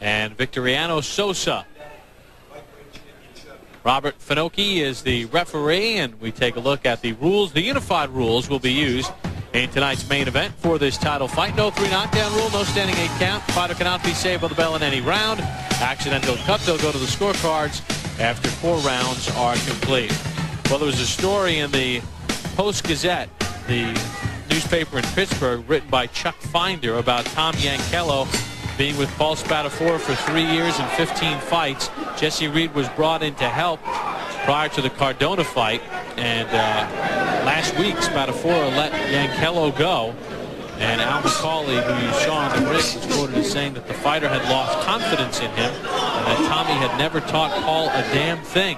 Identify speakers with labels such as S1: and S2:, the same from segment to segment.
S1: and Victoriano Sosa. Robert Finocchi is the referee, and we take a look at the rules. The unified rules will be used in tonight's main event for this title fight. No 3 knockdown rule, no standing 8 count. Fighter cannot be saved by the bell in any round. Accidental cut, they'll go to the scorecards after 4 rounds are complete. Well, there was a story in the Post-Gazette, the newspaper in Pittsburgh, written by Chuck Finder about Tom Yankello being with Paul Spadafora for 3 years and 15 fights. Jesse Reed was brought in to help prior to the Cardona fight, and last week Spadafora let Yankello go, and Al McCauley, who you saw on the ring, was quoted as saying that the fighter had lost confidence in him and that Tommy had never taught Paul a damn thing.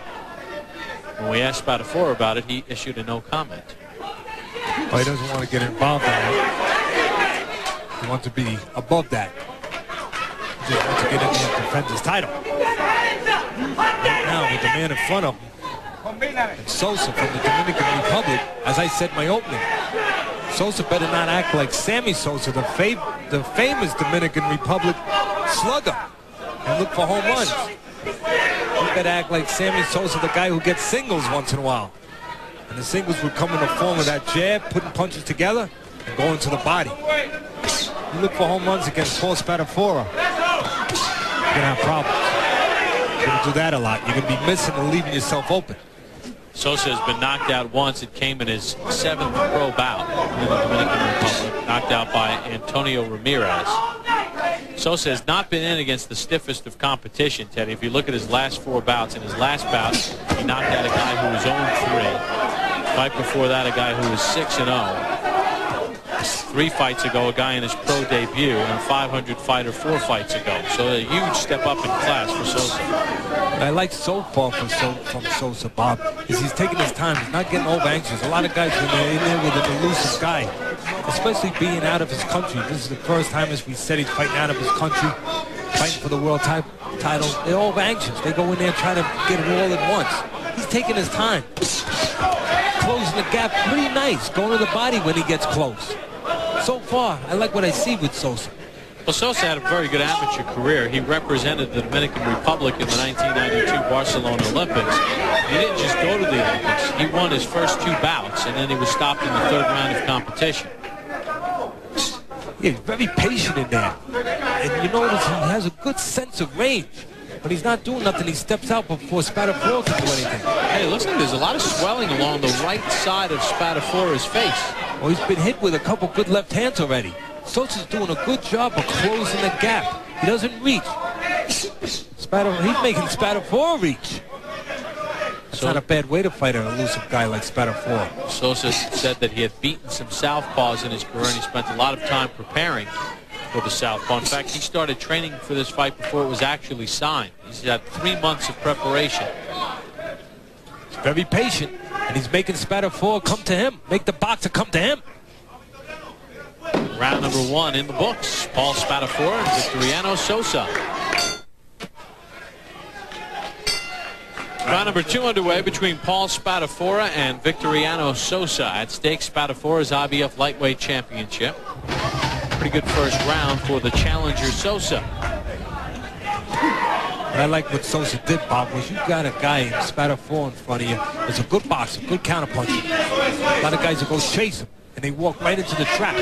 S1: When we asked Spadafora about it, he issued a no comment.
S2: Well, he doesn't want to get involved in it. He wants to be above that. He just wants to get in there and defend his title. Right now, with the man in front of him, and Sosa from the Dominican Republic, as I said in my opening, Sosa better not act like Sammy Sosa, the famous Dominican Republic slugger, and look for home runs. He better act like Sammy Sosa, the guy who gets singles once in a while. And the singles would come in the form of that jab, putting punches together, and going to the body. You look for home runs against Paul Spadafora, you're going to have problems. You're going to do that a lot. You're going to be missing and leaving yourself open.
S1: Sosa has been knocked out once. It came in his 7th pro bout in the Dominican Republic, knocked out by Antonio Ramirez. Sosa has not been in against the stiffest of competition, Teddy. If you look at his last 4 bouts, in his last bout, he knocked out a guy who was 0-3. Fight before that, a guy who was 6-0. 3 fights ago, a guy in his pro debut, and a 500 fighter 4 fights ago. So a huge step up in class for Sosa.
S2: What I like so far from Sosa, Bob, is he's taking his time. He's not getting over anxious. A lot of guys, when they're in there with an elusive guy, especially being out of his country. This is the first time, as we said, he's fighting out of his country, fighting for the world title. They're over anxious. They go in there trying to get it all at once. He's taking his time. Closing the gap pretty nice. Going to the body when he gets close. So far, I like what I see with Sosa.
S1: Well, Sosa had a very good amateur career. He represented the Dominican Republic in the 1992 Barcelona Olympics. He didn't just go to the Olympics. He won his first 2 bouts, and then he was stopped in the 3rd round of competition.
S2: Yeah, he's very patient in there. And you notice he has a good sense of range. But he's not doing nothing. He steps out before Spadafora can do anything.
S1: Hey, it looks like there's a lot of swelling along the right side of Spadafora's face.
S2: Well, he's been hit with a couple good left hands already. Sosa's doing a good job of closing the gap. He doesn't reach. He's making Spadafora reach. It's not a bad way to fight an elusive guy like Spadafora.
S1: Sosa said that he had beaten some southpaws in his career, and he spent a lot of time preparing for the southpaw. In fact, he started training for this fight before it was actually signed. He's had 3 months of preparation.
S2: He's very patient, and he's making Spadafora come to him, make the boxer come to him.
S1: Round number 1 in the books. Paul Spadafora and Victoriano Sosa. Round number 2 underway between Paul Spadafora and Victoriano Sosa. At stake, Spadafora's IBF Lightweight Championship. Pretty good first round for the challenger Sosa.
S2: What I like what Sosa did, Bob, was you got a guy in Spadafora in front of you that's a good boxer, good counterpuncher. A lot of guys that go chase him, and they walk right into the trap.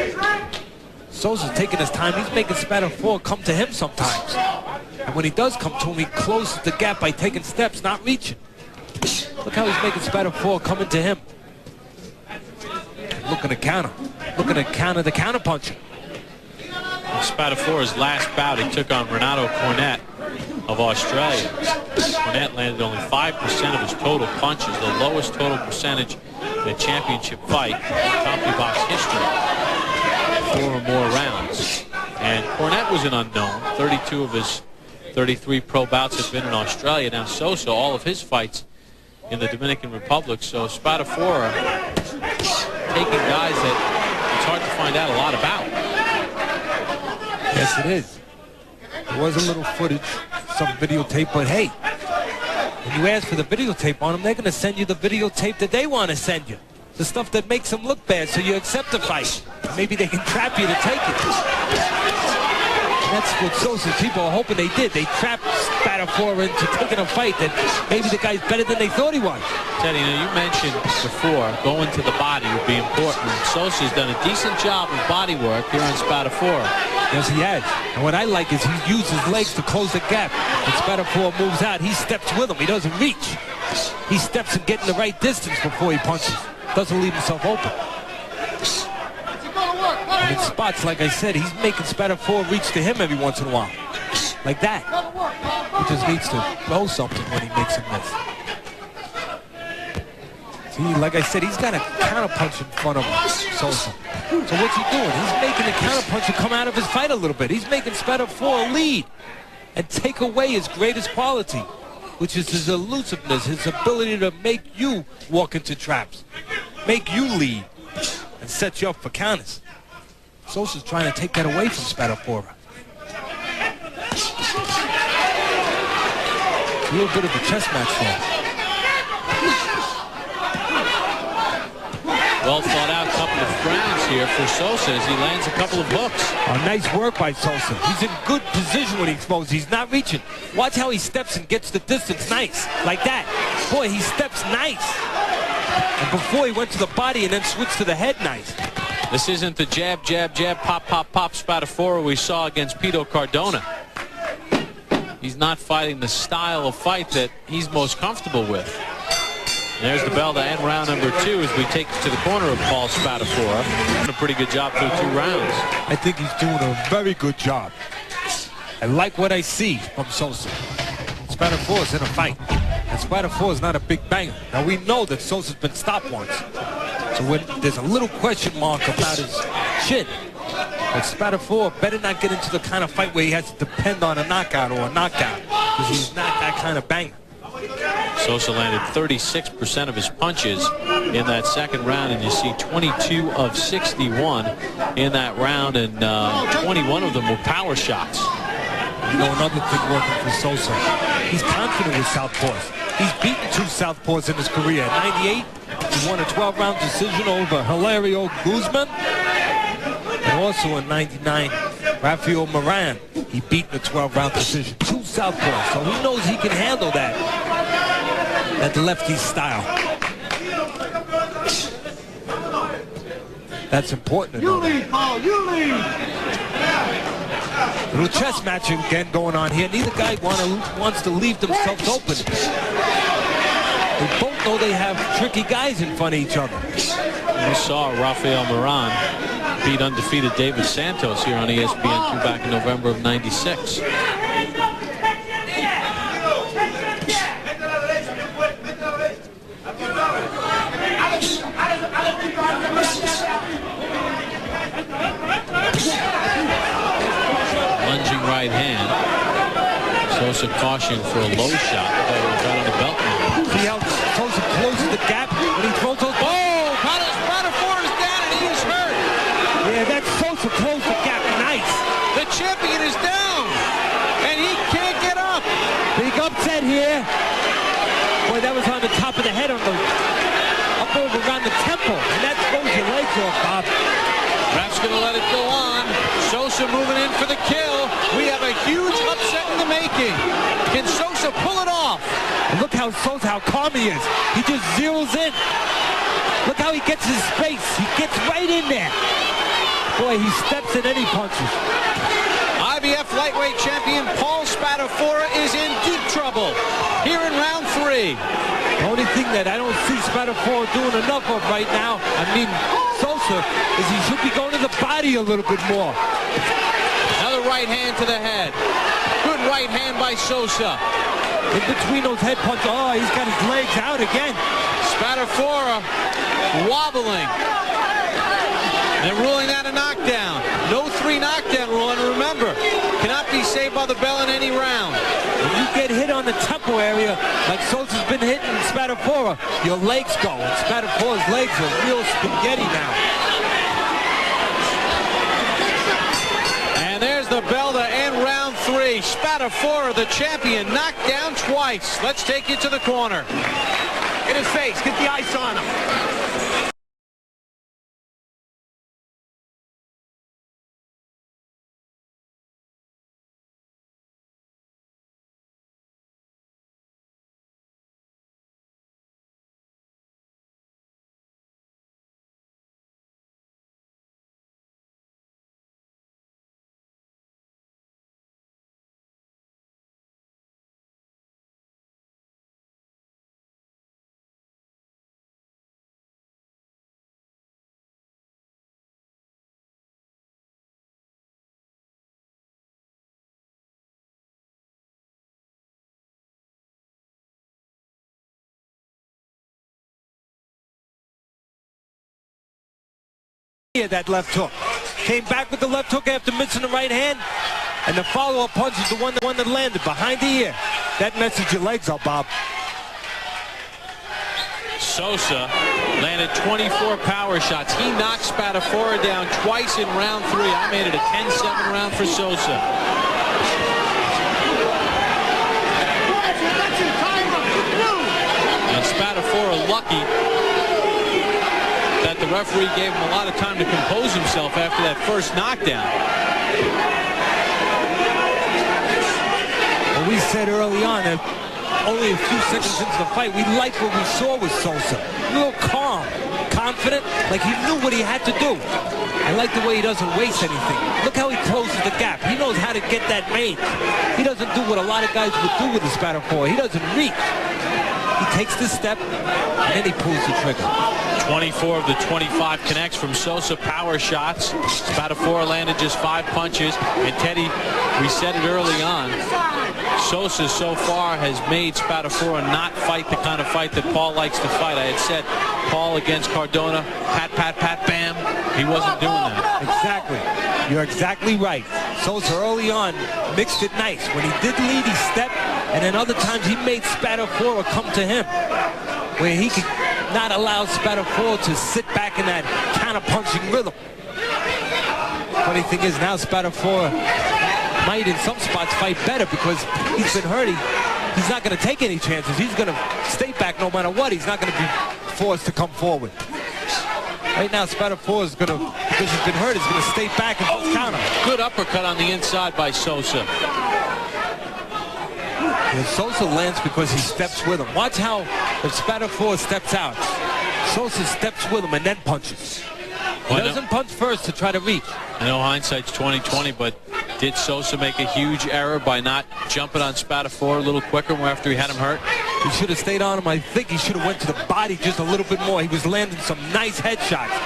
S2: Sosa's taking his time. He's making Spadafora come to him sometimes. And when he does come to him, he closes the gap by taking steps, not reaching. Look how he's making Spadafora come into him. Looking to counter. Looking to counter the counterpuncher.
S1: In Spadafora's last bout, he took on Renato Cornet of Australia. Cornet landed only 5% of his total punches, the lowest total percentage in a championship fight in CompuBox history. 4 or more rounds. And Cornet was an unknown. 32 of his 33 pro bouts have been in Australia. Now Sosa, all of his fights in the Dominican Republic. So Spadafora taking guys that it's hard to find out a lot about.
S2: Yes, it is. There was a little footage, some videotape, but hey, when you ask for the videotape on them, they're going to send you the videotape that they want to send you. The stuff that makes them look bad, so you accept the fight. Maybe they can trap you to take it. That's what Sosa people are hoping they did. They trapped Spadafora into taking a fight that maybe the guy's better than they thought he was.
S1: Teddy, you mentioned before going to the body would be important. Sosa's done a decent job of body work here on Spadafora.
S2: Yes, he has. And what I like is he uses his legs to close the gap. When Spadafora moves out, he steps with him. He doesn't reach. He steps and gets in the right distance before he punches. Doesn't leave himself open. And in spots, like I said, he's making Spadafora reach to him every once in a while. Like that. He just needs to throw something when he makes a miss. See, like I said, he's got a counterpunch in front of him, Sosa. So what's he doing? He's making the counterpuncher come out of his fight a little bit. He's making Spadafora lead and take away his greatest quality, which is his elusiveness, his ability to make you walk into traps, make you lead, and set you up for counters. Sosa's trying to take that away from Spadafora. A little bit of a chess match there.
S1: Well thought out couple of rounds here for Sosa as he lands a couple of hooks.
S2: Oh, nice work by Sosa. He's in good position when he exposes. He's not reaching. Watch how he steps and gets the distance nice. Like that. Boy, he steps nice. And before he went to the body and then switched to the head nice.
S1: This isn't the jab, jab, jab, pop, pop, pop Spadafora we saw against Pito Cardona. He's not fighting the style of fight that he's most comfortable with. There's the bell to end round number 2 as we take it to the corner of Paul Spadafora. Doing a pretty good job through 2 rounds.
S2: I think he's doing a very good job. I like what I see from Sosa. Spadafora's in a fight. And Spadafora's not a big banger. Now we know that Sosa's been stopped once. So there's a little question mark about his chin. But Spadafora better not get into the kind of fight where he has to depend on a knockout or a knockdown. Because he's not that kind of banger.
S1: Sosa landed 36% of his punches in that second round, and you see 22 of 61 in that round, and 21 of them were power shots.
S2: You know, another thing working for Sosa, he's confident with southpaws. He's beaten 2 southpaws in his career. In '98, he won a 12-round decision over Hilario Guzman, and also in '99, Rafael Moran, he beat in a 12-round decision. 2 southpaws, so he knows he can handle that lefty style. That's important.
S3: You lead, Paul. You lead.
S2: Little chess match again going on here. Neither guy wants to leave themselves open. They both know they have tricky guys in front of each other.
S1: We saw Rafael Moran beat undefeated David Santos here on ESPN2 back in November of '96. Lunging right hand. Sosa cautioning for a low shot. Right on the belt now.
S2: See how Sosa closes the gap when he throws those.
S1: Oh! Spadafora is down and he is hurt.
S2: Yeah, that's Sosa closed the gap nice.
S1: The champion is down and he can't get up.
S2: Big upset here. Boy, that was on the top of the head, on the up over around the temple, and that throws your legs off, Bob.
S1: Ref's gonna let it go on. Sosa moving in for the kill. We have a huge upset in the making. Can Sosa pull it off?
S2: And look how Sosa, how calm he is. He just zeroes in. Look how he gets his space. He gets right in there. Boy, he steps in and he punches.
S1: IBF lightweight champion Paul Spadafora is in deep trouble here in round 3.
S2: The only thing that I don't see Spadafora doing enough of right now, I mean Sosa, is he should be going to the body a little bit more.
S1: Another right hand to the head. Good right hand by Sosa.
S2: In between those head punches, oh, he's got his legs out again.
S1: Spadafora wobbling. And ruling that a knockdown. No 3 knockdown rule, and remember, cannot be saved by the bell in any round.
S2: When you get hit on the temple area, like Sosa's been hitting Spadafora, your legs go. And Spadafora's legs are real spaghetti now.
S1: And there's the bell to end round 3. Spadafora, the champion, knocked down twice. Let's take you to the corner.
S3: In his face. Get the ice on him.
S4: That left hook. Came back with the left hook after missing the right hand. And the follow-up punch is the one that landed behind the ear. That messes your legs up, Bob.
S1: Sosa landed 24 power shots. He knocked Spadafora down twice in round 3. I made it a 10-7 round for Sosa. And Spadafora lucky that the referee gave him a lot of time to compose himself after that first knockdown.
S4: Well, we said early on that only a few seconds into the fight, we liked what we saw with Sosa. Real calm, confident, like he knew what he had to do. I like the way he doesn't waste anything. Look how he closes the gap. He knows how to get that range. He doesn't do what a lot of guys would do with the Spadafora. He doesn't reach. He takes the step, and then he pulls the trigger.
S1: 24 of the 25 connects from Sosa power shots. Spadafora landed just 5 punches. And Teddy, we said it early on, Sosa so far has made Spadafora not fight the kind of fight that Paul likes to fight. I had said Paul against Cardona, pat, pat, pat, bam. He wasn't doing that.
S4: Exactly. You're exactly right. Sosa early on mixed it nice. When he did lead, he stepped, and then other times he made Spadafora come to him, where he could not allow Spadafora to sit back in that counter-punching rhythm. Funny thing is, now Spadafora might, in some spots, fight better because he's been hurt. He's not going to take any chances. He's going to stay back no matter what. He's not going to be forced to come forward. Right now, Spadafora is going to, because he's been hurt, he's going to stay back and counter.
S1: Good uppercut on the inside by Sosa.
S4: And Sosa lands because he steps with him. Watch how if Spadafora steps out, Sosa steps with him and then punches. He doesn't punch first to try to reach.
S1: I know hindsight's 20/20, but did Sosa make a huge error by not jumping on Spadafora a little quicker after he had him hurt?
S4: He should have stayed on him. I think he should have went to the body just a little bit more. He was landing some nice headshots.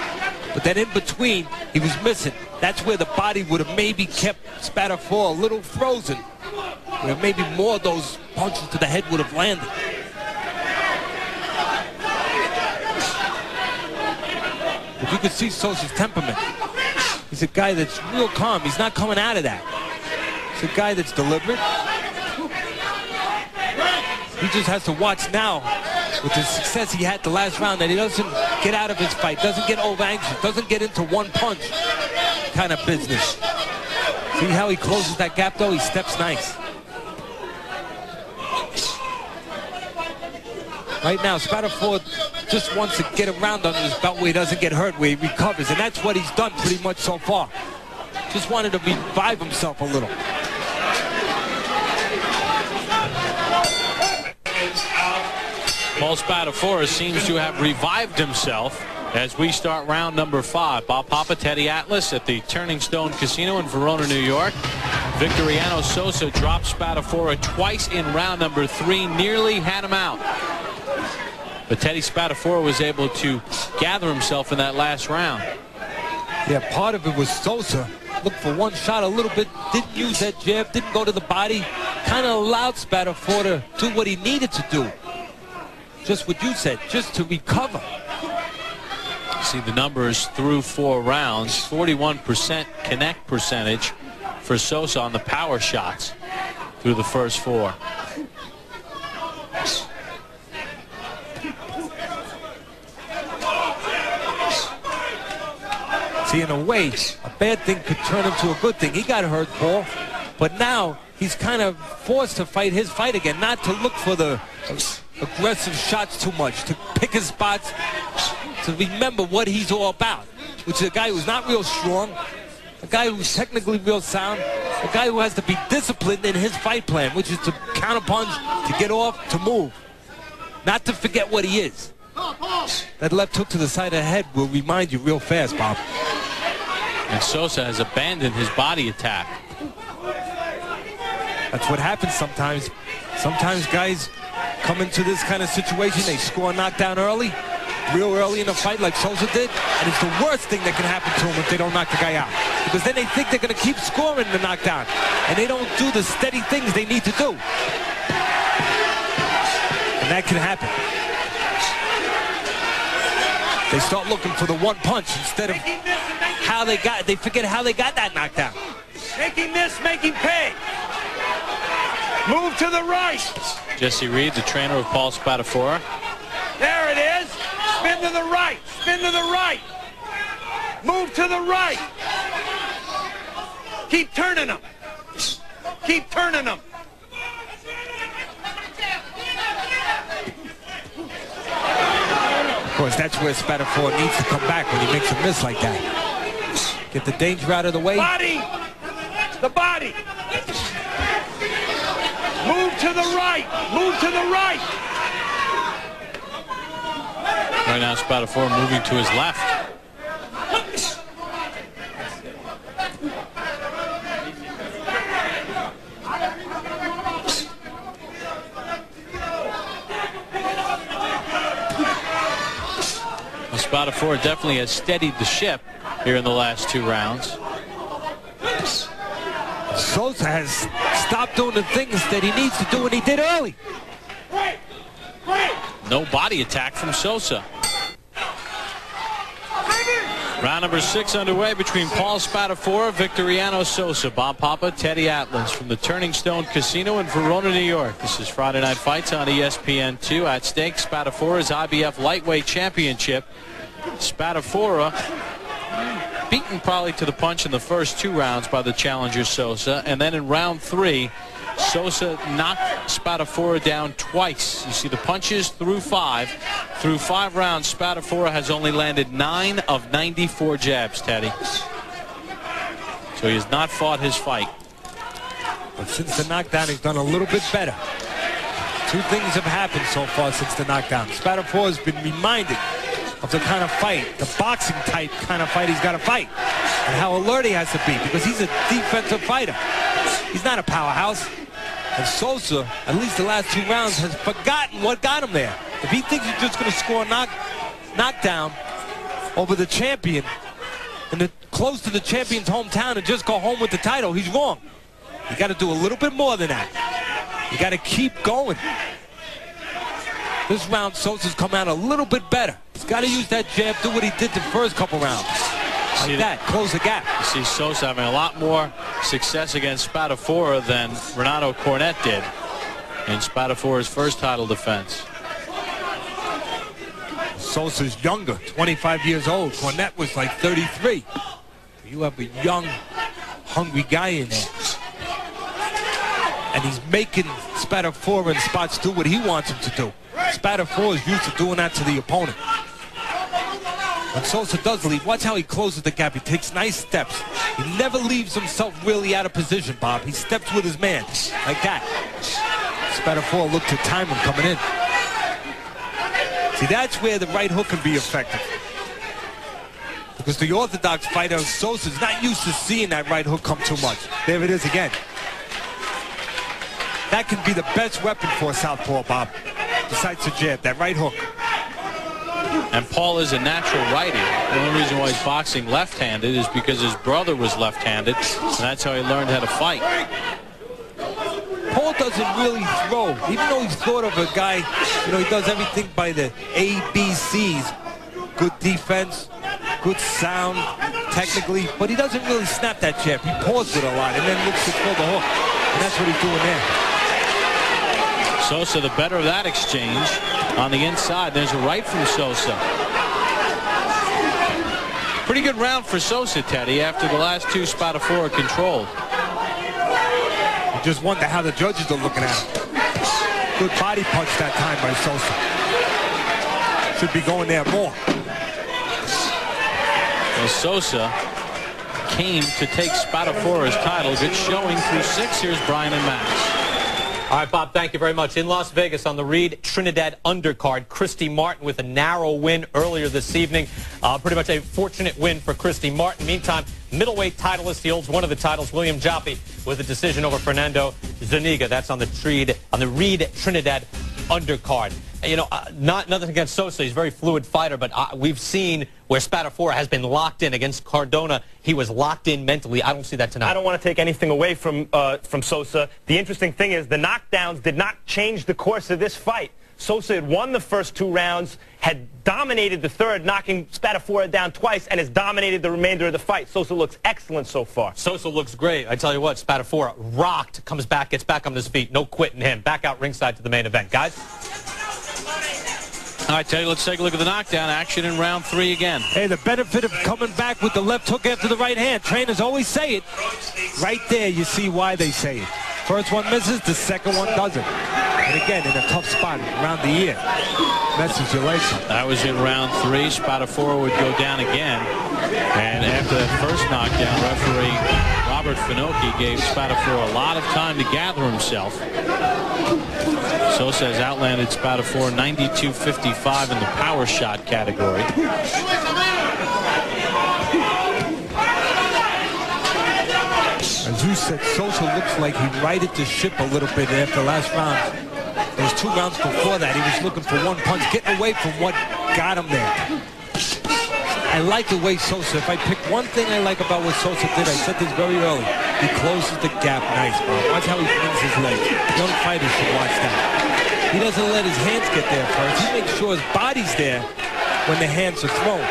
S4: But then in between, he was missing. That's where the body would have maybe kept Spadafora a little frozen, where maybe more of those punches to the head would have landed. If you could see Sosa's temperament, he's a guy that's real calm. He's not coming out of that. He's a guy that's deliberate. He just has to watch now with the success he had the last round that he doesn't get out of his fight, doesn't get over anxious, doesn't get into one punch kind of business. See how he closes that gap though? He steps nice. Right now, Spadafora just wants to get around under his belt where he doesn't get hurt, where he recovers, and that's what he's done pretty much so far. Just wanted to revive himself a little.
S1: Paul Spadafora seems to have revived himself as we start round number 5. Bob Papa, Teddy Atlas at the Turning Stone Casino in Verona, New York. Victoriano Sosa dropped Spadafora twice in round number 3, nearly had him out. But Teddy Spadafora was able to gather himself in that last round.
S4: Yeah, part of it was Sosa. Looked for one shot a little bit, didn't use that jab, didn't go to the body. Kind of allowed Spadafora to do what he needed to do. Just what you said, just to recover.
S1: See the numbers through 4 rounds. 41% connect percentage for Sosa on the power shots through the first 4.
S4: See, in a way, a bad thing could turn into a good thing. He got hurt, Paul, but now he's kind of forced to fight his fight again, not to look for the aggressive shots too much, to pick his spots, to remember what he's all about, which is a guy who's not real strong, a guy who's technically real sound, a guy who has to be disciplined in his fight plan, which is to counterpunch, to get off, to move, not to forget what he is. That left hook to the side of the head will remind you real fast, Bob.
S1: And Sosa has abandoned his body attack.
S4: That's what happens sometimes. Sometimes guys come into this kind of situation, they score a knockdown early, real early in the fight like Sosa did, and it's the worst thing that can happen to them if they don't knock the guy out. Because then they think they're going to keep scoring the knockdown, and they don't do the steady things they need to do. And that can happen. They start looking for the one punch instead of how they got. They forget how they got that knockdown.
S3: Making this, making pay. Move to the right.
S1: Jesse Reed, the trainer of Paul Spadafora.
S3: There it is. Spin to the right. Spin to the right. Move to the right. Keep turning them. Keep turning them.
S4: Of course, that's where Spadafora needs to come back when he makes a miss like that. Get the danger out of the way.
S3: Body. The body. Move to the right. Move to the right.
S1: Right now, Spadafora moving to his left. Spadafora definitely has steadied the ship here in the last 2 rounds.
S4: Sosa has stopped doing the things that he needs to do, and he did early.
S1: No body attack from Sosa. Round number 6 underway between Paul Spadafora, Victoriano Sosa, Bob Papa, Teddy Atlas from the Turning Stone Casino in Verona, New York. This is Friday Night Fights on ESPN2. At stake, Spadafora's IBF Lightweight Championship. Spadafora beaten probably to the punch in the first 2 rounds by the challenger Sosa, and then in round 3 Sosa knocked Spadafora down twice. You see the punches through 5. Through 5 rounds, Spadafora has only landed 9 of 94 jabs, Teddy. So he has not fought his fight.
S4: But since the knockdown, he's done a little bit better. 2 things have happened so far since the knockdown. Spadafora has been reminded of the kind of fight, the boxing type kind of fight he's got to fight, and how alert he has to be, because he's a defensive fighter. He's not a powerhouse. And Sosa, at least the last 2 rounds, has forgotten what got him there. If he thinks he's just going to score a knockdown over the champion and close to the champion's hometown and just go home with the title, he's wrong. You got to do a little bit more than that. You got to keep going. This round, Sosa's come out a little bit better. He's got to use that jab, do what he did the first couple rounds. Like that, close the gap.
S1: You see Sosa having a lot more success against Spadafora than Renato Cornet did in Spadafora's first title defense.
S4: Sosa's younger, 25 years old. Cornet was like 33. You have a young, hungry guy in there. And he's making Spadafora in spots do what he wants him to do. Spadafora is used to doing that to the opponent. When Sosa does leave, watch how he closes the gap. He takes nice steps. He never leaves himself really out of position, Bob. He steps with his man, like that. Spadafora looked to time him coming in. See, that's where the right hook can be effective. Because the orthodox fighter, Sosa's not used to seeing that right hook come too much. There it is again. That can be the best weapon for a southpaw, Bob, besides the jab, that right hook.
S1: And Paul is a natural righty. The only reason why he's boxing left-handed is because his brother was left-handed, and that's how he learned how to fight.
S4: Paul doesn't really throw, even though he's thought of a guy, you know, he does everything by the ABCs. Good defense, good sound, technically, but he doesn't really snap that jab. He pauses it a lot and then looks to throw the hook, and that's what he's doing there.
S1: Sosa the better of that exchange on the inside. There's a right from Sosa. Pretty good round for Sosa, Teddy, after the last 2 Spadafora controlled.
S4: You just wonder how the judges are looking at him. Good body punch that time by Sosa. Should be going there more.
S1: Well, Sosa came to take Spadafora's title. Good showing through 6. Here's Brian and Max.
S5: All right, Bob, thank you very much. In Las Vegas on the Reed Trinidad undercard, Christy Martin with a narrow win earlier this evening. Pretty much a fortunate win for Christy Martin. Meantime, middleweight titleist, he holds one of the titles, William Joppi, with a decision over Fernando Zuniga. That's on the Reed Trinidad undercard. You know, nothing against Sosa. He's a very fluid fighter, but we've seen where Spadafora has been locked in. Against Cardona, he was locked in mentally. I don't see that tonight.
S3: I don't want to take anything away from Sosa. The interesting thing is the knockdowns did not change the course of this fight.
S6: Sosa had won the first 2 rounds, had dominated the third, knocking Spadafora down twice, and has dominated the remainder of the fight. Sosa looks excellent so far.
S5: Sosa looks great. I tell you what, Spadafora rocked, comes back, gets back on his feet. No quitting him. Back out ringside to the main event. Guys?
S1: All right, Teddy, let's take a look at the knockdown action in round 3 again.
S4: Hey, the benefit of coming back with the left hook after the right hand. Trainers always say it. Right there, you see why they say it. First one misses, the second one doesn't. And again, in a tough spot around the ear. Messes your legs up.
S1: That was in round 3. Spadafora would go down again. And after that first knockdown, referee Robert Finocchi gave Spadafora a lot of time to gather himself. Sosa has outlanded Spadafora 92-55 in the power shot category.
S4: As you said, Sosa looks like he righted the ship a little bit after last round. Those 2 rounds before that, he was looking for one punch, getting away from what got him there. I like the way Sosa, if I pick one thing I like about what Sosa did, I said this very early, he closes the gap nice, bro. Watch how he flings his legs. Young fighters should watch that. He doesn't let his hands get there first. He makes sure his body's there when the hands are thrown.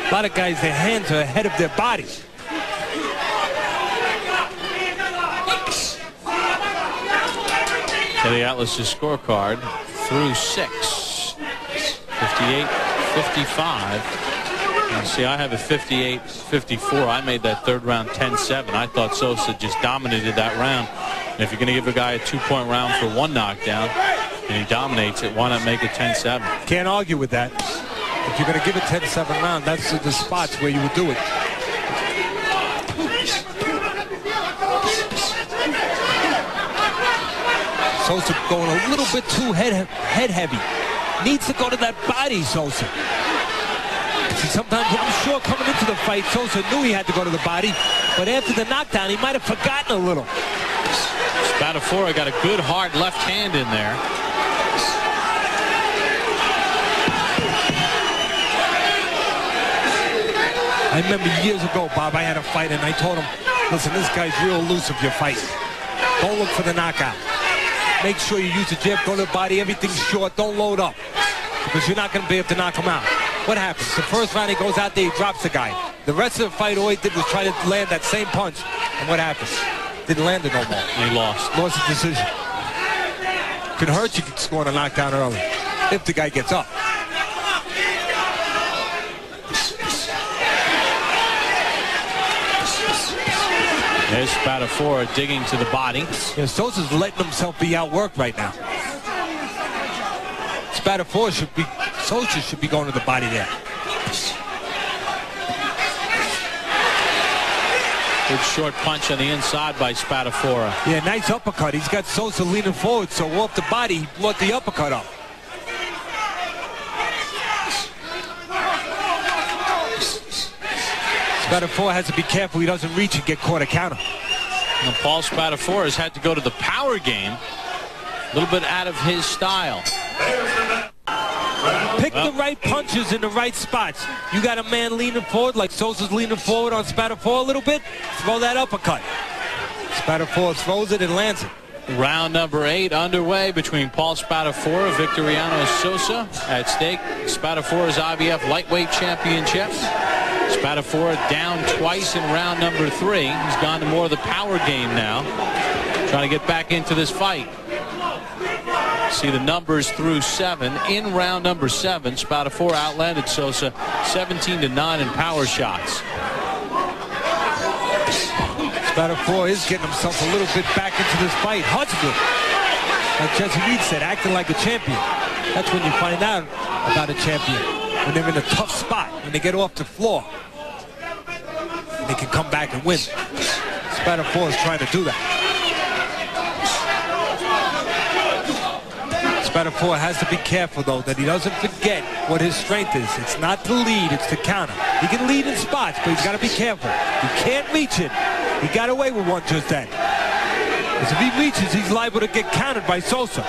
S4: A lot of guys, their hands are ahead of their bodies.
S1: Teddy Atlas's scorecard through 6. 58-55. And see, I have a 58-54. I made that third round 10-7. I thought Sosa just dominated that round. And if you're going to give a guy a 2-point round for 1 knockdown, and he dominates it, why not make it 10-7?
S4: Can't argue with that. If you're going to give a 10-7 round, that's the spots where you would do it. Sosa going a little bit too head heavy. Needs to go to that body, Sosa. See, sometimes, I'm sure coming into the fight, Sosa knew he had to go to the body, but after the knockdown, he might have forgotten a little.
S1: Spadafora got a good hard left hand in there.
S4: I remember years ago, Bob, I had a fight and I told him, listen, this guy's real loose if you're fighting. Don't look for the knockout. Make sure you use the jab, go to the body, everything's short, don't load up. Because you're not going to be able to knock him out. What happens? The first round he goes out there, he drops the guy. The rest of the fight, all he did was try to land that same punch. And what happens? Didn't land it no more.
S1: He lost.
S4: Lost the decision. Could hurt you scoring a knockdown early if the guy gets up.
S1: There's Spadafora digging to the body.
S4: Yeah, Sosa's letting himself be outworked right now. Spadafora Sosa should be going to the body there.
S1: Good short punch on the inside by Spadafora.
S4: Yeah, nice uppercut. He's got Sosa leaning forward, so off the body, he brought the uppercut up. Spadafora has to be careful he doesn't reach and get caught a counter.
S1: And Paul Spadafora has had to go to the power game. A little bit out of his style.
S4: Pick the right punches in the right spots. You got a man leaning forward, like Sosa's leaning forward on Spadafora a little bit, throw that uppercut. Spadafora throws it and lands it.
S1: Round number 8 underway between Paul Spadafora, Victoriano Sosa. At stake, Spadafora's IBF lightweight championship. Spadafora down twice in round number 3. He's gone to more of the power game now, trying to get back into this fight. See the numbers through 7. In round number 7, Spadafora outlanded Sosa 17-9 in power shots.
S4: Spadafora is getting himself a little bit back into this fight. Hustling. Like Jesse Reed said, acting like a champion. That's when you find out about a champion. When they're in a tough spot, when they get off the floor. They can come back and win. Spadafora is trying to do that. Spadafora has to be careful, though, that he doesn't forget what his strength is. It's not to lead, it's to counter. He can lead in spots, but he's got to be careful. He can't reach it. He got away with one just then. Because if he reaches, he's liable to get countered by Sosa.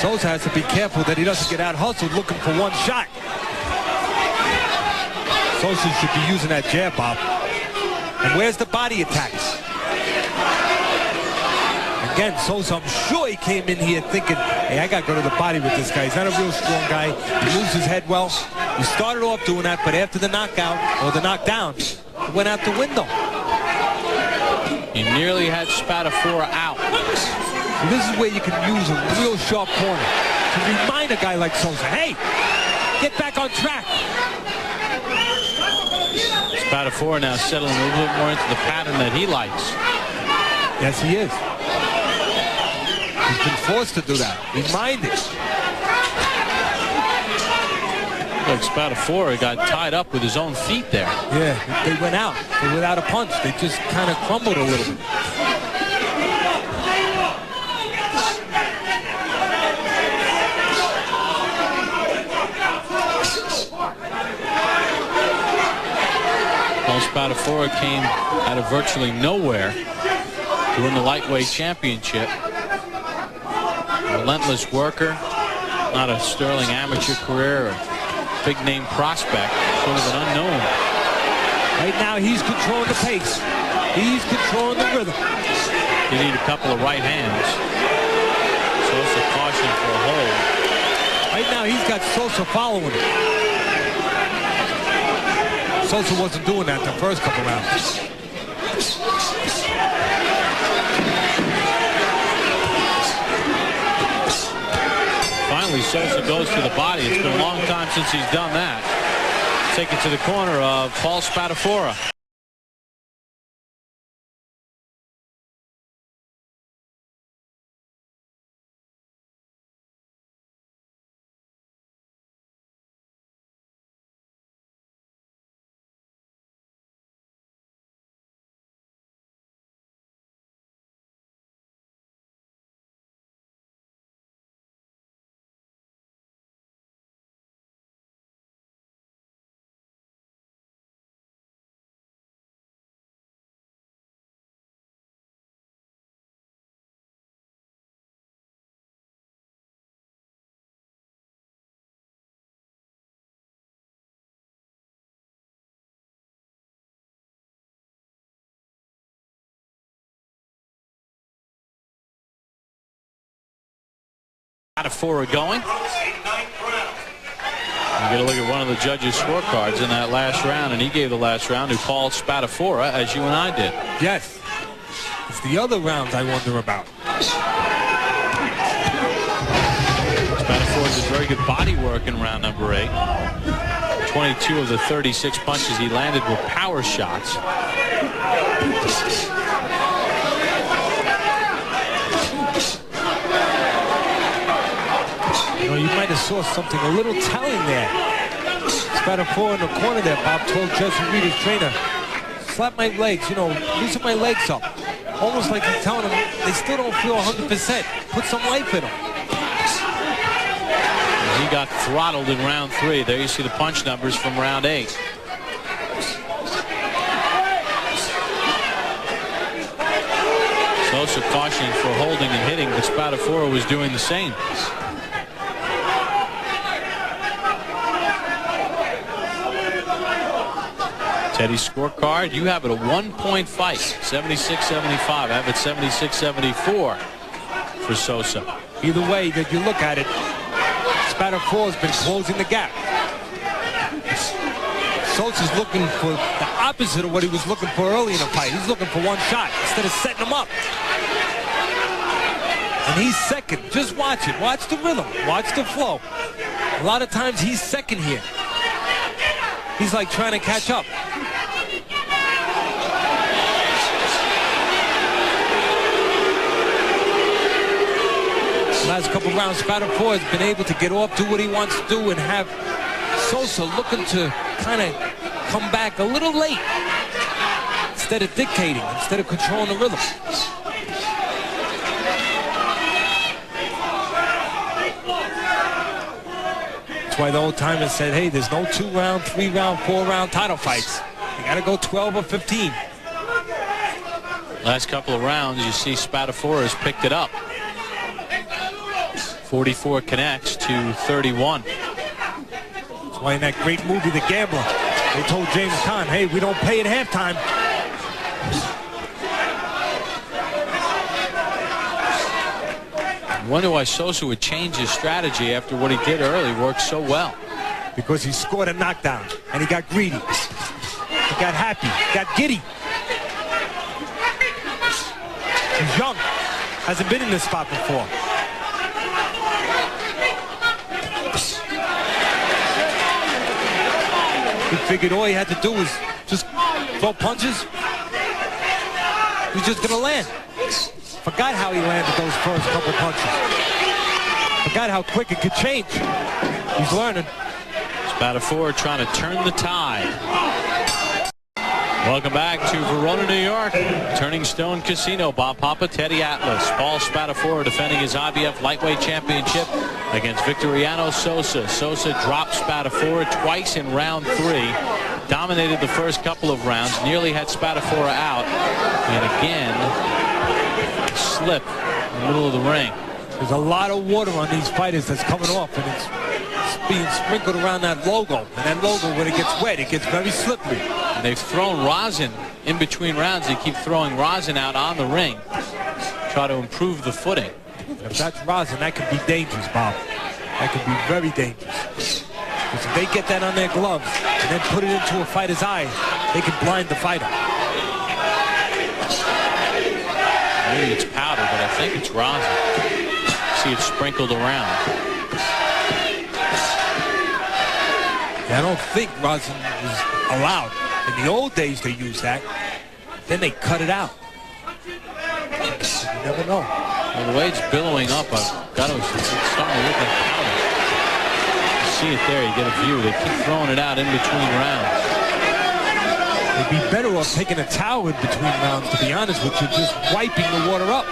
S4: Sosa has to be careful that he doesn't get out-hustled looking for one shot. Sosa should be using that jab, Bob. And where's the body attacks? Again, Sosa, I'm sure he came in here thinking, hey, I got to go to the body with this guy. He's not a real strong guy. He moves his head well. He started off doing that, but after the knockout, or the knockdown, it went out the window.
S1: He nearly had Spadafora out.
S4: So this is where you can use a real sharp corner to remind a guy like Sosa, hey, get back on track.
S1: Spadafora now settling a little bit more into the pattern that he likes.
S4: Yes, he is. He's been forced to do that. Reminded.
S1: Like Spadafora got tied up with his own feet there.
S4: Yeah, they went out. They were without a punch. They just kind of crumbled a little bit.
S1: Well, Spadafora came out of virtually nowhere to win the lightweight championship. A relentless worker, not a sterling amateur career or big name prospect, sort of an unknown.
S4: Right now he's controlling the pace. He's controlling the rhythm.
S1: You need a couple of right hands. Sosa caution for a hold.
S4: Right now he's got Sosa following him. Sosa wasn't doing that the first couple rounds.
S1: Finally, Sosa goes to the body. It's been a long time since he's done that. Take it to the corner of Paul Spadafora. Spadafora going. You get a look at one of the judges' scorecards in that last round, and he gave the last round to Paul Spadafora, as you and I did.
S4: Yes. It's the other rounds I wonder about.
S1: Spadafora did very good body work in round number 8. 22 of the 36 punches he landed were power shots.
S4: You might have saw something a little telling there. Spadafora in the corner there. Bob told Jesse Reed, his trainer, slap my legs, loosen my legs up. Almost like he's telling them they still don't feel 100%. Put some life in them.
S1: He got throttled in round 3. There you see the punch numbers from round 8. Sosa cautioning for holding and hitting, but Spadafora was doing the same. Teddy's scorecard, you have it a 1-point fight, 76-75. I have it 76-74 for Sosa.
S4: Either way that you look at it, Spadafora's been closing the gap. Sosa's looking for the opposite of what he was looking for early in the fight. He's looking for one shot instead of setting him up. And he's second. Just watch it. Watch the rhythm. Watch the flow. A lot of times he's second here. He's like trying to catch up. Last couple rounds, Spadafora has been able to get off, do what he wants to do, and have Sosa looking to kind of come back a little late instead of dictating, instead of controlling the rhythm. That's why the old timers said, hey, there's no 2-round, 3-round, 4-round title fights. You got to go 12 or 15.
S1: Last couple of rounds, you see Spadafora has picked it up. 44 connects to 31.
S4: That's why in that great movie, The Gambler, they told James Caan, hey, we don't pay at halftime.
S1: wonder why Sosa would change his strategy after what he did early worked so well.
S4: Because he scored a knockdown, and he got greedy. He got happy, got giddy. He's young, hasn't been in this spot before. He figured all he had to do was just throw punches. He's just gonna land. Forgot how he landed those first couple punches. Forgot how quick it could change. He's learning.
S1: Spadafora trying to turn the tide. Welcome back to Verona, New York. Turning Stone Casino. Bob Papa, Teddy Atlas. Paul Spadafora defending his IBF lightweight championship against Victoriano Sosa. Sosa dropped Spadafora twice in round 3. Dominated the first couple of rounds. Nearly had Spadafora out. And again, slip in the middle of the ring.
S4: There's a lot of water on these fighters that's coming off, and it's being sprinkled around that logo. And that logo, when it gets wet, it gets very slippery.
S1: And they've thrown rosin in between rounds. They keep throwing rosin out on the ring. Try to improve the footing.
S4: If that's rosin, that could be dangerous, Bob. That could be very dangerous. Because if they get that on their gloves and then put it into a fighter's eye, they can blind the fighter.
S1: Maybe it's powder, but I think it's rosin. See it sprinkled around.
S4: I don't think rosin is allowed. In the old days, they used that. Then they cut it out. You never know.
S1: Well, the way it's billowing up, it's starting to look like powder. You see it there, you get a view. They keep throwing it out in between rounds.
S4: They'd be better off taking a towel in between rounds, to be honest with you, just wiping the water up.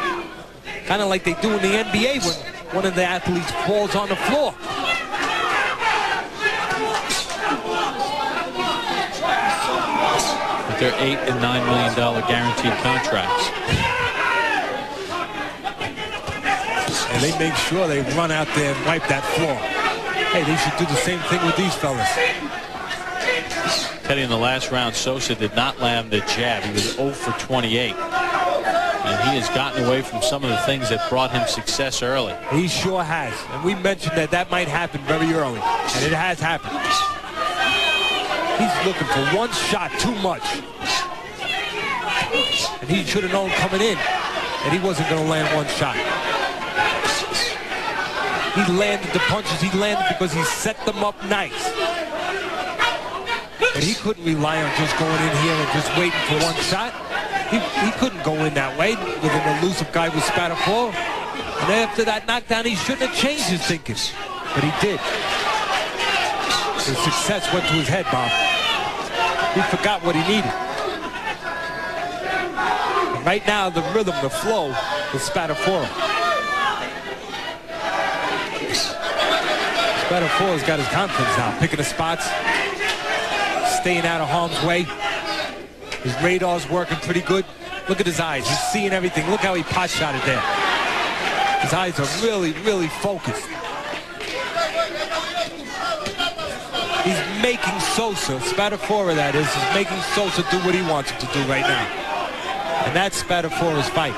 S4: Kind of like they do in the NBA when one of the athletes falls on the floor.
S1: With their $8 and $9 million guaranteed contracts.
S4: And they make sure they run out there and wipe that floor. Hey, they should do the same thing with these fellas.
S1: Teddy, in the last round, Sosa did not land the jab. He was 0 for 28. And he has gotten away from some of the things that brought him success early.
S4: He sure has. And we mentioned that that might happen very early. And it has happened. He's looking for one shot too much. And he should have known coming in that he wasn't going to land one shot. He landed the punches he landed because he set them up nice. But he couldn't rely on just going in here and just waiting for one shot. He couldn't go in that way with an elusive guy with Spadafora. And after that knockdown, he shouldn't have changed his thinking. But he did. The success went to his head, Bob. He forgot what he needed. And right now, the rhythm, the flow is Spadafora. Spadafora's got his confidence now, picking the spots, staying out of harm's way. His radar's working pretty good. Look at his eyes. He's seeing everything. Look how he pot shot it there. His eyes are really, really focused. He's making Sosa, Spadafora that is making Sosa do what he wants him to do right now. And that's Spadafora's fight.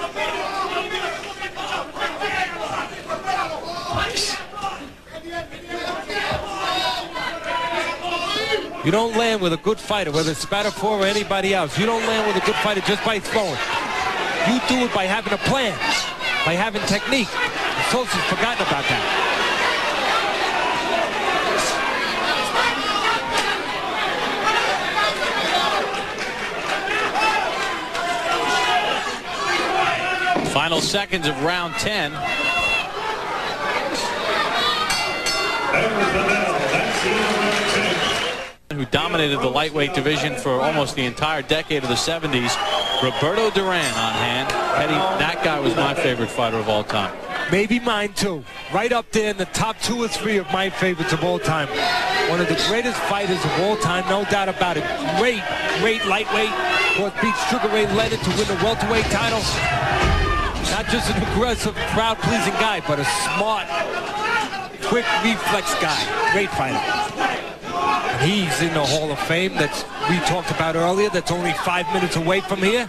S4: You don't land with a good fighter, whether it's Spadafora or anybody else. You don't land with a good fighter just by throwing. You do it by having a plan, by having technique. And Sosa's forgotten about that.
S1: Final seconds of round 10. Who dominated the lightweight division for almost the entire decade of the 70s. Roberto Duran on hand. Eddie, that guy was my favorite fighter of all time.
S4: Maybe mine too. Right up there in the top 2 or 3 of my favorites of all time. One of the greatest fighters of all time, no doubt about it. Great, great lightweight. Of course, beat Sugar Ray Leonard to win the welterweight title. Not just an aggressive, crowd-pleasing guy, but a smart, quick reflex guy. Great fighter. He's in the Hall of Fame that we talked about earlier. That's only 5 minutes away from here,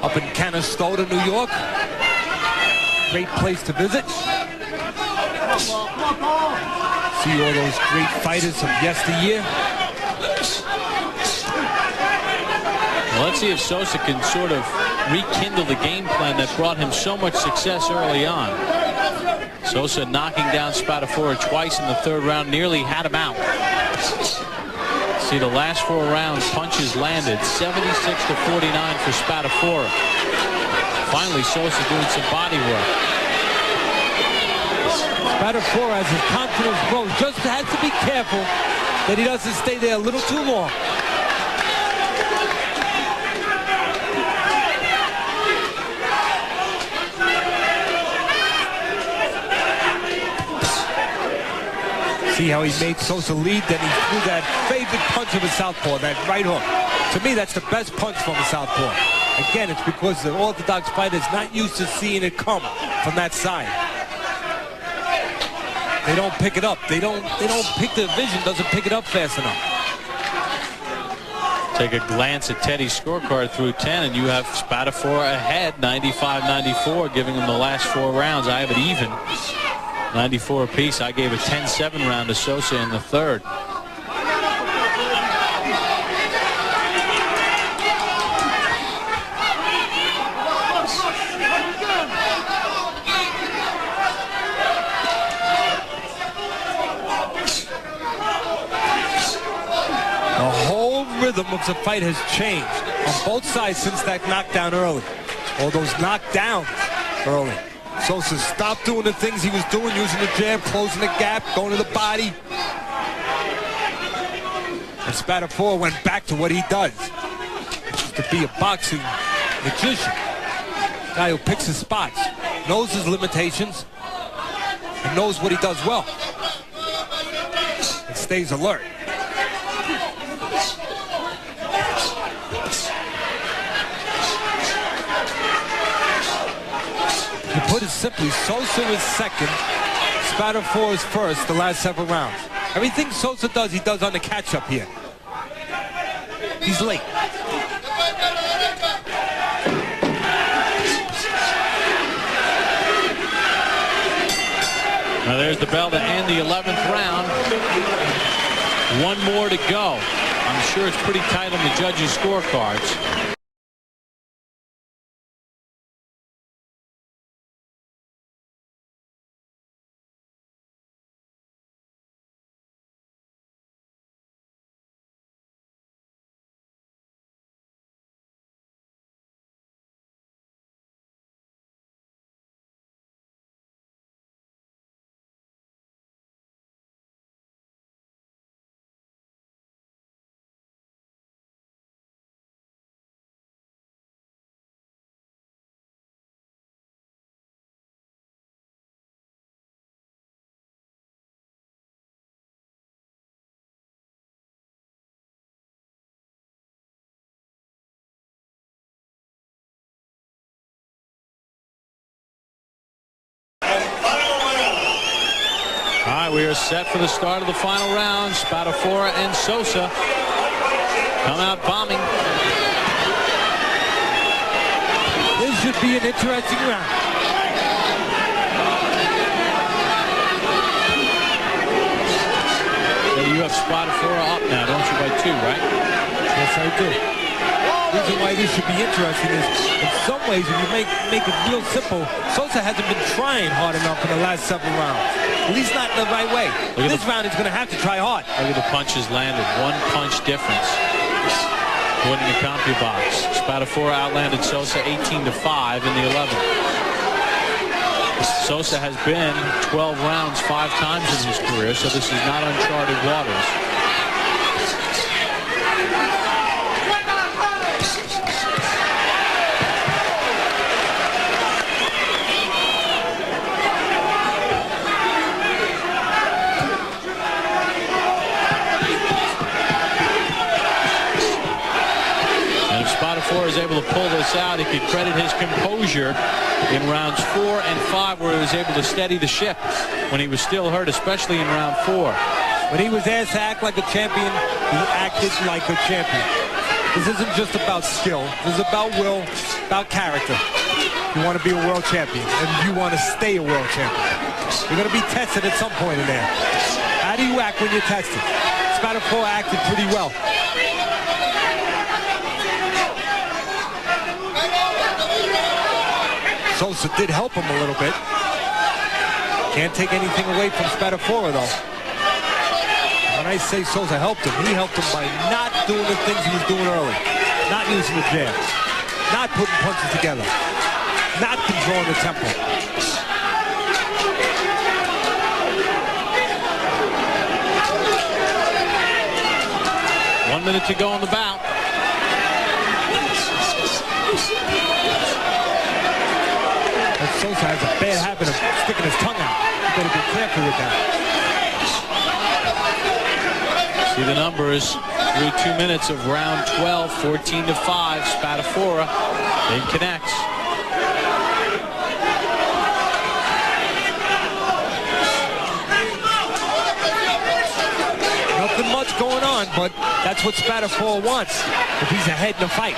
S4: up in Canastota, New York. great place to visit. See all those great fighters of yesteryear.
S1: Well, let's see if Sosa can sort of rekindle the game plan that brought him so much success early on. Sosa knocking down Spadafora twice in the third round, nearly had him out. See the last 4 rounds, punches landed, 76-49 for Spadafora. Finally, Sosa doing some body work.
S4: Spadafora, as his confidence grows, just has to be careful that he doesn't stay there a little too long. See how he made Sosa lead, then he threw that favorite punch of a southpaw, that right hook. To me, that's the best punch from a southpaw. Again, it's because the orthodox fighter's not used to seeing it come from that side. They don't pick it up. They don't pick the vision, doesn't pick it up fast enough.
S1: Take a glance at Teddy's scorecard through 10, and you have Spadafora ahead, 95-94, giving him the last 4 rounds. I have it even. 94 apiece. I gave a 10-7 round to Sosa in the third.
S4: The whole rhythm of the fight has changed on both sides since that knockdown early. All those knockdowns early. Sosa stopped doing the things he was doing, using the jab, closing the gap, going to the body. And Spadafora went back to what he does, which is to be a boxing magician. Guy who picks his spots, knows his limitations, and knows what he does well. And stays alert. To put it simply, Sosa is second, Spadafora is first the last several rounds. Everything Sosa does, he does on the catch-up here. He's late.
S1: Now there's the bell to end the 11th round. 1 more to go. I'm sure it's pretty tight on the judges' scorecards. All right, we are set for the start of the final round. Spadafora and Sosa come out bombing.
S4: This should be an interesting round.
S1: So you have Spadafora up now, don't you, by 2, right?
S4: Yes, I do. The reason why this should be interesting is, in some ways, if you make it real simple, Sosa hasn't been trying hard enough in the last several rounds. At least not in the right way. This round he's going to have to try hard.
S1: Look at the punches landed. 1 punch difference. According to CompuBox, Spadafora outlanded Sosa 18-5 in the 11th. Sosa has been 12 rounds 5 times in his career, so this is not uncharted waters. Spadafora is able to pull this out. He could credit his composure in rounds 4 and 5, where he was able to steady the ship when he was still hurt, especially in round 4.
S4: When he was asked to act like a champion, he acted like a champion. This isn't just about skill. This is about will, about character.
S2: You want to be a world champion, and you want to stay a world champion. You're going to be tested at some point in there. How do you act when you're tested? Spadafora acted pretty well. Sosa did help him a little bit. Can't take anything away from Spadafora, though. When I say Sosa helped him, he helped him by not doing the things he was doing early. Not using the jab. Not putting punches together. Not controlling the tempo.
S1: 1 minute to go on the bout.
S2: And Sosa has a bad habit of sticking his tongue out. You better be careful with that.
S1: See the numbers through 2 minutes of round 12, 14-5. Spadafora, it connects.
S2: Nothing much going on, but that's what Spadafora wants if he's ahead in the fight.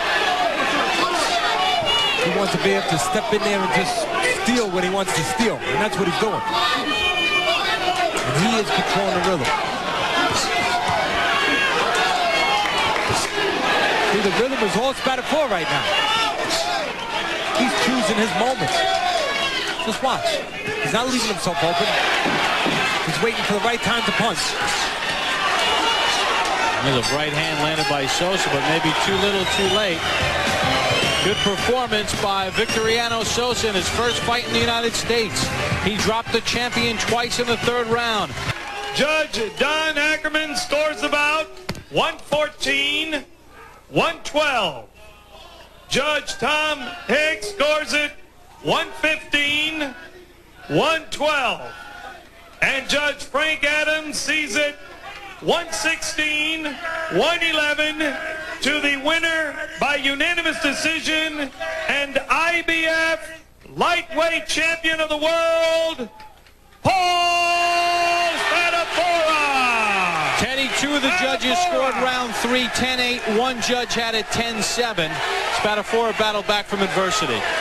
S2: He wants to be able to step in there and just steal what he wants to steal, and that's what he's doing. And he is controlling the rhythm. See, the rhythm is all Spadafora right now. He's choosing his moments. Just watch. He's not leaving himself open. He's waiting for the right time to punch.
S1: There's a right hand landed by Sosa, but maybe too little, too late. Good performance by Victoriano Sosa in his first fight in the United States. He dropped the champion twice in the third round.
S3: Judge Don Ackerman scores about 114, 112. Judge Tom Higgs scores it 115, 112. And Judge Frank Adams sees it 116, 111 to the winner by unanimous decision and IBF lightweight champion of the world, Paul Spadafora.
S1: Teddy, two of the judges scored round 3, 10-8. One judge had it 10-7. Spadafora battled back from adversity.